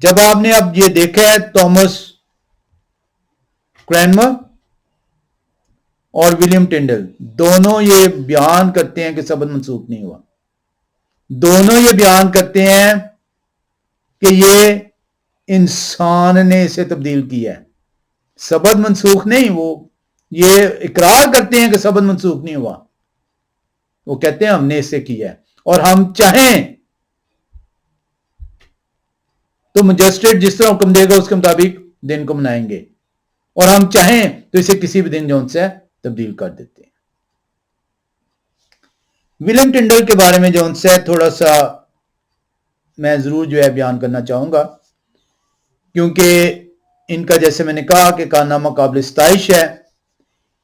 जब आपने अब ये देखा है थॉमस क्रैनमर और विलियम टिंडल दोनों ये बयान करते हैं कि सबत मनसूख नहीं हुआ, दोनों ये बयान करते हैं कि ये इंसान ने इसे तब्दील किया है, सबत मनसूख नहीं। वो ये इकरार करते हैं कि सबत मनसूख नहीं हुआ, वो कहते हैं हमने इसे किया है, और हम चाहें तो मजिस्ट्रेट जिस तरह हुक्म देगा उसके मुताबिक दिन को मनाएंगे, और हम चाहें तो इसे किसी भी दिन जो उनसे तब्दील कर देते हैं। विलियम टिंडल के बारे में जो उनसे थोड़ा सा मैं जरूर जो है बयान करना चाहूंगा, क्योंकि इनका जैसे मैंने कहा कि कारनामा काबिल सताइश है।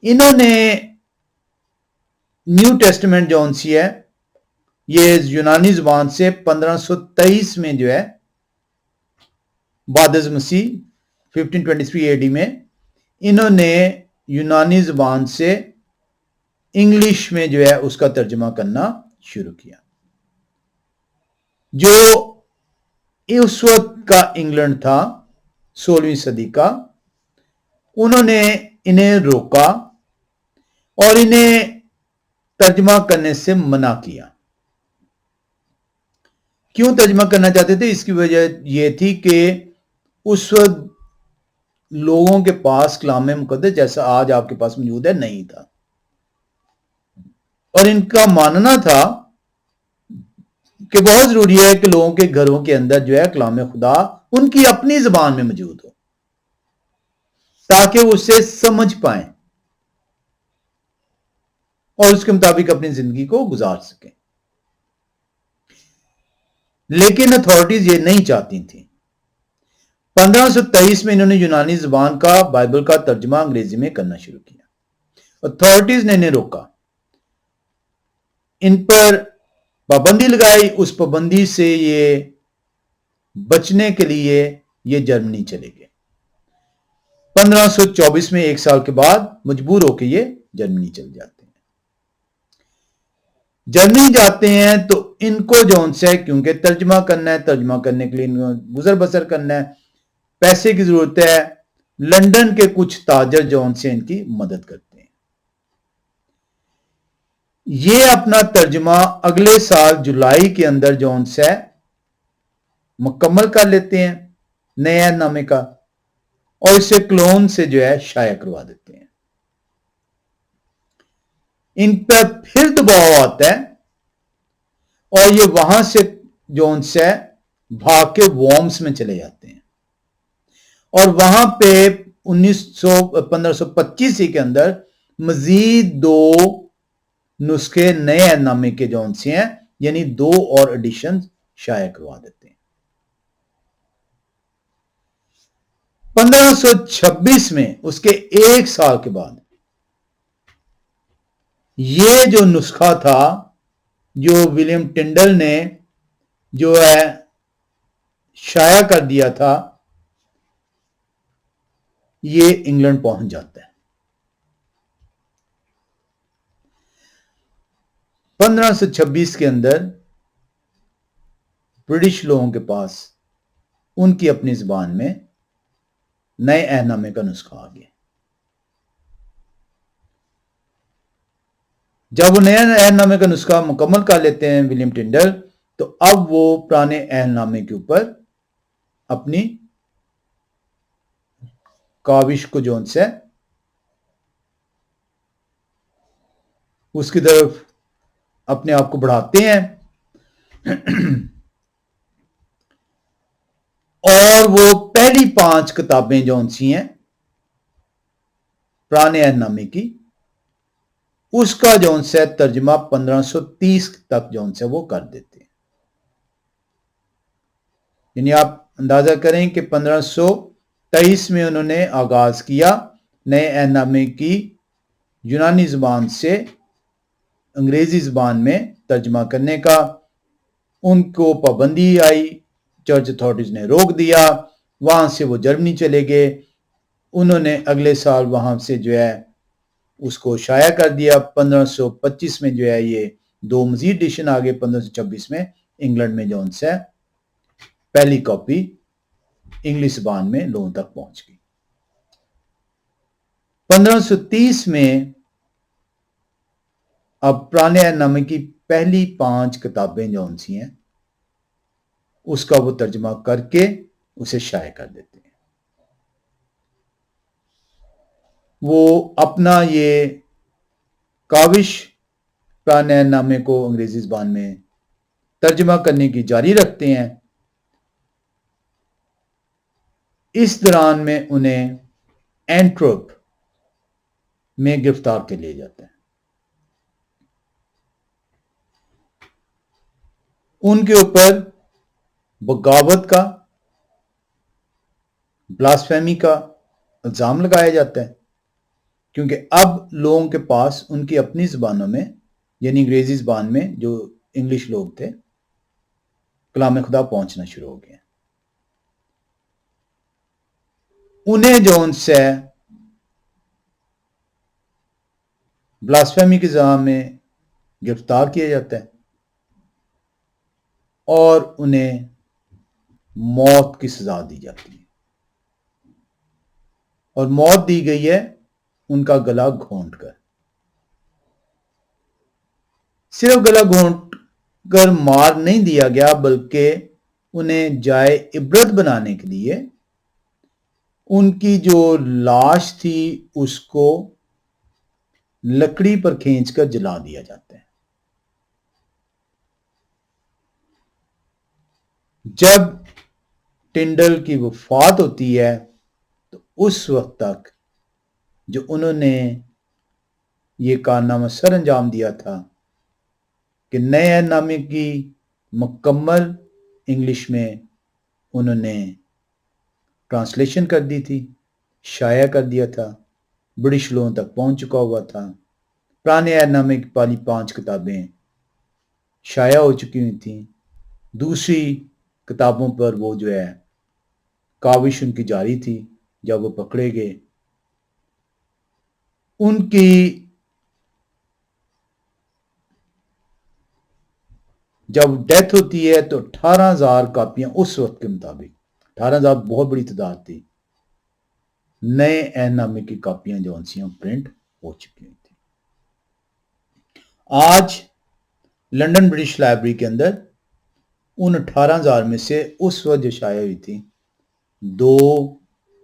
इन्होंने न्यू टेस्टमेंट जो उनसी है ये यूनानी जुबान से 1523 में जो है बादज मसीह 1523 एडी में इन्होंने यूनानी जुबान से इंग्लिश में जो है उसका तर्जुमा करना शुरू किया। जो उस वक्त का इंग्लैंड था 16वीं सदी का, उन्होंने इन्हें रोका और इन्हें तर्जुमा करने से मना किया। क्यों तर्जुमा करना चाहते थे? इसकी वजह यह थी कि उस वक्त लोगों के पास कलाम मुकद्दस जैसा आज आपके पास मौजूद है नहीं था, और इनका मानना था कि बहुत जरूरी है कि लोगों के घरों के अंदर जो है कलाम खुदा उनकी अपनी जुबान में मौजूद हो, ताकि वो उसे समझ पाए और उसके मुताबिक अपनी जिंदगी को गुजार सकें। लेकिन अथॉरिटीज ये नहीं चाहती थी। 1523 में इन्होंने यूनानी जुबान का बाइबल का तर्जुमा अंग्रेजी में करना शुरू किया। अथॉरिटीज ने इन्हें रोका, इन पर पाबंदी लगाई। उस पाबंदी से ये बचने के लिए ये जर्मनी चले गए। 1524 में एक साल के बाद मजबूर होकर ये जर्मनी चले जाते हैं। जर्मनी जाते हैं तो इनको जो उनसे क्योंकि तर्जुमा करना है, तर्जुमा करने के लिए इनको गुजर बसर करना है, पैसे की जरूरत है। लंदन के कुछ ताजर जो उनसे इनकी मदद करते हैं। ये अपना तर्जुमा अगले साल जुलाई के अंदर जो उनसे मुकम्मल कर लेते हैं नए नामे का, और इसे क्लोन से जो है शाया करवा देते हैं। इन पर फिर दबाव आता है और ये वहां से जो उनसे भाग के वॉर्म्स में चले जाते हैं और वहां पे 1525 के अंदर मजीद 2 नुस्खे नए ऐदनामे के जो उनसे हैं यानी 2 और एडिशन शाया करवा देते हैं। 1526 में उसके 1 साल के बाद ये जो नुस्खा था जो विलियम टिंडल ने जो है शाया कर दिया था ये इंग्लैंड पहुंच जाता है। 1526 के अंदर ब्रिटिश लोगों के पास उनकी अपनी जुबान में नए ऐदनामे का नुस्खा आ गया। जब वो नए ऐदनामे का नुस्खा मुकम्मल कर लेते हैं विलियम टिंडल, तो अब वो पुराने ऐदनामे के ऊपर अपनी काविश को जो है उसकी तरफ अपने आप को बढ़ाते हैं और वो पहली 5 किताबें जो सी हैं पुराने ऐदनामे की, उसका जो है तर्जमा 1530 तक जो है वो कर देते हैं। यानी आप अंदाजा करें कि 1523 में उन्होंने आगाज किया नए ऐदनामे की यूनानी जुबान से अंग्रेजी जुबान में तर्जमा करने का। उनको पाबंदी आई, चर्च अथॉरिटीज ने रोक दिया, वहां से वो जर्मनी चले गए। उन्होंने अगले साल वहां से जो है उसको शाया कर दिया। 1525 में जो है ये 2 मजीद एडिशन आ गए। 1526 में इंग्लैंड में जो उनसे पहली कॉपी इंग्लिश जुबान में लोगों तक पहुंच गई। 1530 में अब पुराने ऐदनामे की पहली 5 किताबें जो सी हैं उसका वो तर्जमा करके उसे शाया कर देते हैं। वो अपना ये काविश पुराने ऐदनामे को अंग्रेजी जुबान में तर्जमा करने की जारी रखते हैं। इस दौरान में उन्हें एंट्रोप में गिरफ्तार कर लिया जाता है। उनके ऊपर बगावत का, ब्लास्फेमी का इल्जाम लगाया जाता है क्योंकि अब लोगों के पास उनकी अपनी जुबानों में यानी अंग्रेजी जुबान में जो इंग्लिश लोग थे कलाम खुदा पहुंचना शुरू हो गया। उन्हें जो उनसे ब्लास्फेमी के इल्जाम में गिरफ्तार किया जाता है और उन्हें मौत की सजा दी जाती है। और मौत दी गई है उनका गला घोंट कर। सिर्फ गला घोंट कर मार नहीं दिया गया बल्कि उन्हें जाए इबरत बनाने के लिए उनकी जो लाश थी उसको लकड़ी पर खींचकर जला दिया जाता है। जब टिंडल की वफात होती है तो उस वक्त तक जो उन्होंने ये कारनामा सर अंजाम दिया था कि नए ऐदनामे की मुकम्मल इंग्लिश में उन्होंने ट्रांसलेशन कर दी थी, शाया कर दिया था, ब्रिटिश लोगों तक पहुंच चुका हुआ था। पुराने ऐदनामे की पहली 5 किताबें शाया हो चुकी हुई थी। दूसरी किताबों पर वो जो है काविश उनकी जारी थी। जब वो पकड़े गए उनकी जब डेथ होती है तो 18,000 कापियां उस वक्त के मुताबिक 18,000 बहुत बड़ी तादाद थी नए ऐदनामे की कापियां जो प्रिंट हो चुकी थी। आज लंदन ब्रिटिश लाइब्रेरी के अंदर उन 18,000 में से उस वक्त जो शाया हुई थी 2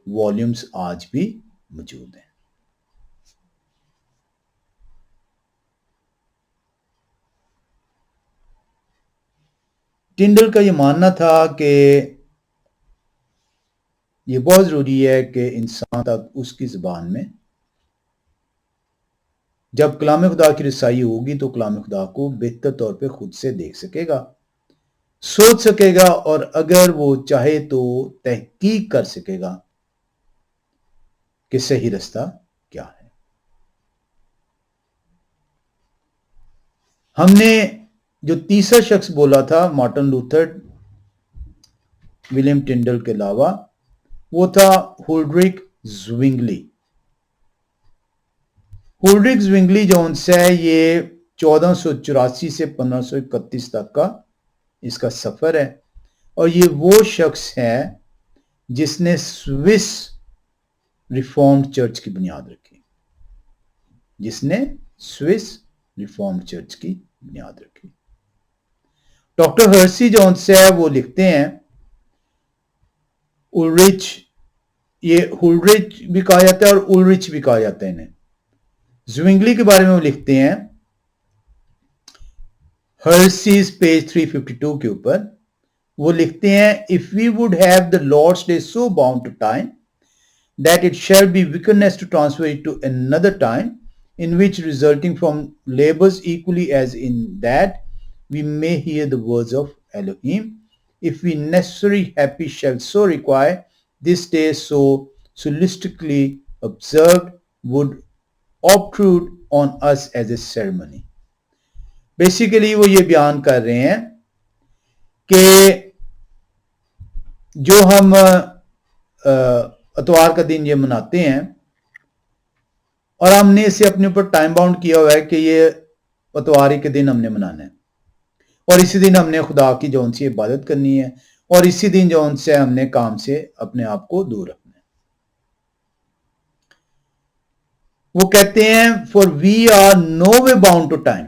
वॉल्यूम्स आज भी मौजूद हैं। टिंडल का ये मानना था कि ये बहुत जरूरी है कि इंसान तक उसकी जुबान में जब कलाम खुदा की रसाई होगी तो कलाम खुदा को बेहतर तौर पे खुद से देख सकेगा, सोच सकेगा और अगर वो चाहे तो तहकीक कर सकेगा कि सही रास्ता क्या है। हमने जो तीसरा शख्स बोला था मार्टिन लूथर, विलियम टिंडल के अलावा, वो था हुल्ड्रिक ज़्विंगली। हुल्ड्रिक ज़्विंगली जो है ये 1484 से 1531 तक का इसका सफर है और ये वो शख्स है जिसने स्विस रिफॉर्म्ड चर्च की बुनियाद रखी, डॉक्टर हर्सी जोन्स है वो लिखते हैं, उल्रिच, ये हुल्ड्रिच भी कहा जाता है और उल्रिच भी कहा जाता है इन्हें। ज़्विंगली के बारे में वो लिखते हैं हर्सीज पेज 352 के ऊपर, वो लिखते हैं, if we would have the Lord's day so bound to time that it shall be wickedness to transfer it to another time, in which resulting from labors equally as in that we may hear the words of Elohim, if we necessary happy shall so require, this day so solicitously observed would obtrude on us as a ceremony. Basically वो ये बयान कर रहे हैं कि जो हम अतवार का दिन ये मनाते हैं और हमने इसे अपने ऊपर टाइम बाउंड किया हुआ है कि ये अतवारी के दिन हमने मनाना है और इसी दिन हमने खुदा की जौन सी इबादत करनी है और इसी दिन जौन से हमने काम से अपने आप को दूर रखना है। वो कहते हैं for we are no way bound to time.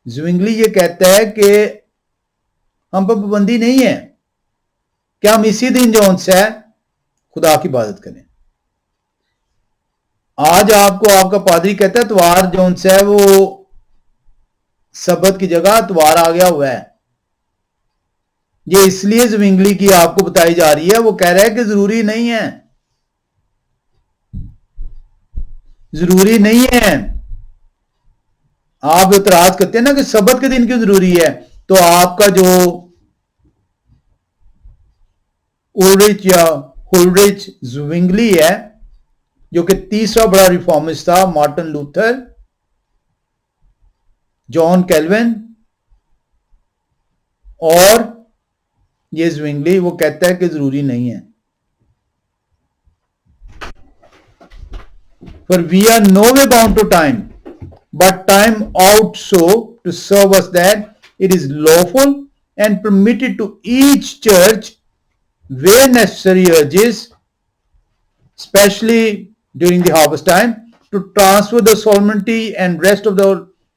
Zwingli ये कहता है कि हम पर पाबंदी नहीं है कि हम इसी दिन जौन से खुदा की इबादत करें। आज आपको आपका पादरी कहता है त्वार जोन से है वो सबत की जगह त्वार आ गया हुआ है। ये इसलिए ज़्विंगली की आपको बताई जा रही है, वो कह रहा है कि जरूरी नहीं है, जरूरी नहीं है। आप इतराज करते हैं ना कि सबत के दिन क्यों जरूरी है, तो आपका जो उल्रिच या हुल्ड्रिच ज़्विंगली है जो कि तीसरा बड़ा रिफॉर्मिस्ट था, मार्टिन लूथर, जॉन कैल्विन और ये ज़्विंगली, वो कहता है कि जरूरी नहीं है। For we are no way bound to time, but time out so to serve us that it is lawful and permitted to each church where necessary urges, especially during the harvest time, to transfer the solemnity and rest of the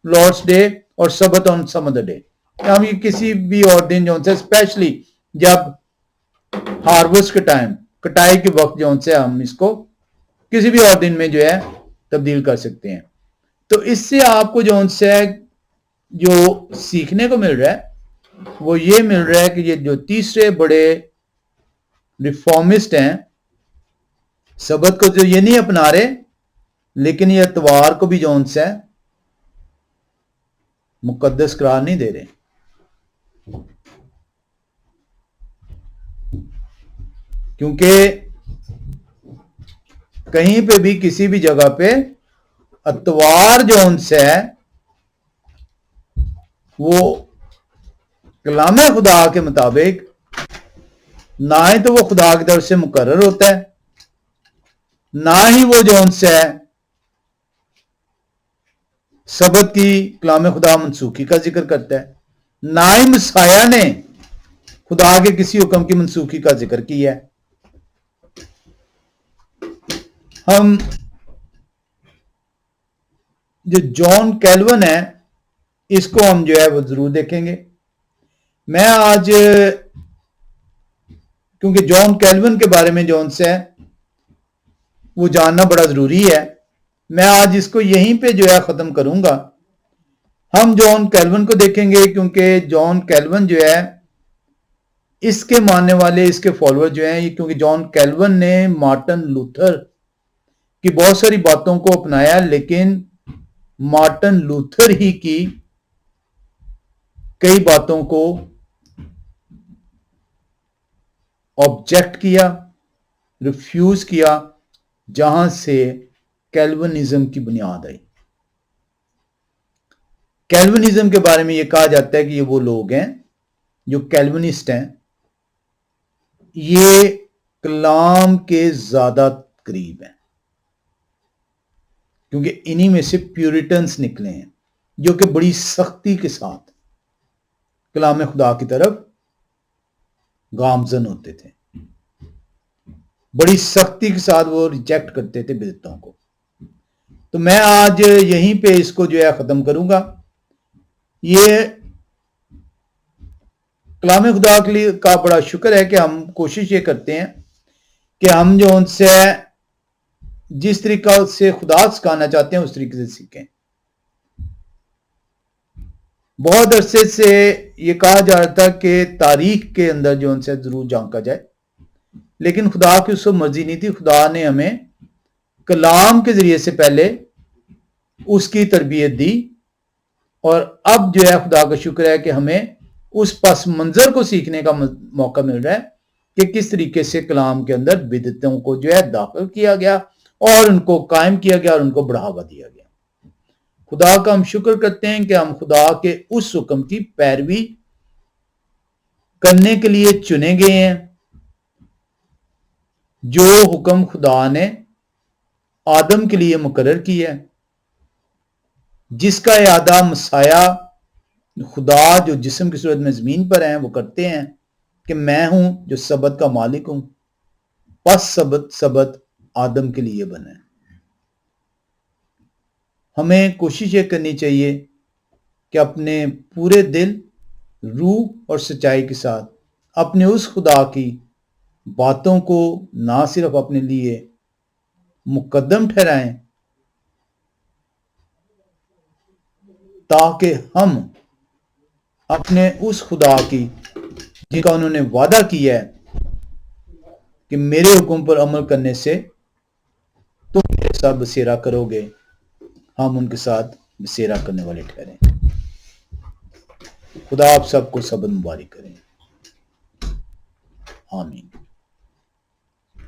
Lord's day or Sabbath on some other day. हम ये किसी भी और दिन जो है स्पेशली जब हार्वेस्ट के टाइम, कटाई के वक्त जो है हम इसको किसी भी और दिन में जो है तब्दील कर सकते हैं। तो इससे आपको जो है जो सीखने को मिल रहा है वो ये मिल रहा है कि ये जो तीसरे बड़े रिफॉर्मिस्ट हैं सबत को जो ये नहीं अपना रहे, लेकिन ये इतवार को भी जो है मुकद्दस करार नहीं दे रहे। क्योंकि कहीं पे भी किसी भी जगह पे अतवार जो है वो कलाम खुदा के मुताबिक ना ही तो वो खुदा की तरफ से मुकर्रर होता है, ना ही वो जो है सबत की कलाम खुदा मनसूखी का जिक्र करता है, ना ही मसाया ने खुदा के किसी हुक्म की मनसूखी का जिक्र किया है। हम जो जॉन कैल्विन है इसको हम जो है वो जरूर देखेंगे। मैं आज क्योंकि जॉन कैल्विन के बारे में जो है वो जानना बड़ा जरूरी है, मैं आज इसको यहीं पे जो है खत्म करूंगा। हम जॉन कैल्विन को देखेंगे, क्योंकि जॉन कैल्विन जो है, इसके मानने वाले, इसके फॉलोअर जो हैं, क्योंकि जॉन कैल्विन ने मार्टिन लूथर की बहुत सारी बातों को अपनाया, लेकिन मार्टिन लूथर ही की कई बातों को ऑब्जेक्ट किया, रिफ्यूज किया, जहां से कैल्विनिज्म की बुनियाद आई। कैल्विनिज्म के बारे में यह कहा जाता है कि ये वो लोग हैं जो कैल्विनिस्ट हैं, ये कलाम के ज्यादा करीब हैं, क्योंकि इन्हीं में से प्यूरिटन्स निकले हैं, जो कि बड़ी सख्ती के साथ कलाम खुदा की तरफ गामजन होते थे, बड़ी सख्ती के साथ वो रिजेक्ट करते थे बिदअतों को। तो मैं आज यहीं पे इसको जो है खत्म करूंगा। ये कलाम खुदा के लिए का बड़ा शुक्र है कि हम कोशिश ये करते हैं कि हम जो उनसे जिस तरीका से खुदा सिखाना चाहते हैं उस तरीके से सीखें। बहुत अरसे से ये कहा जा रहा था कि तारीख के अंदर जो उनसे जरूर झांका जाए, लेकिन खुदा की उस मर्जी नहीं थी। खुदा ने हमें कलाम के जरिए से पहले उसकी तरबियत दी, और अब जो है खुदा का शुक्र है कि हमें उस पस मंजर को सीखने का मौका मिल रहा है कि किस तरीके से कलाम के अंदर बिदअतों को जो है दाखिल किया गया और उनको कायम किया गया और उनको बढ़ावा दिया गया। खुदा का हम शुक्र करते हैं कि हम खुदा के उस हुक्म की पैरवी करने के लिए चुने गए हैं, जो हुक्म खुदा ने आदम के लिए मुकर्रर किया है, जिसका इरादा मसाया खुदा जो जिस्म की सूरत में जमीन पर हैं वो करते हैं कि मैं हूं जो सबत का मालिक हूं। बस सबत आदम के लिए बना है। हमें कोशिश ये करनी चाहिए कि अपने पूरे दिल, रूह और सच्चाई के साथ अपने उस खुदा की बातों को ना सिर्फ अपने लिए मुकद्दम ठहराएं, ताकि हम अपने उस खुदा की जिनका उन्होंने वादा किया है कि मेरे हुक्म पर अमल करने से तुम मेरे साथ बसेरा करोगे, हम उनके साथ बसेरा करने वाले ठहरें। खुदा आप सबको सबद मुबारक करें। आमीन।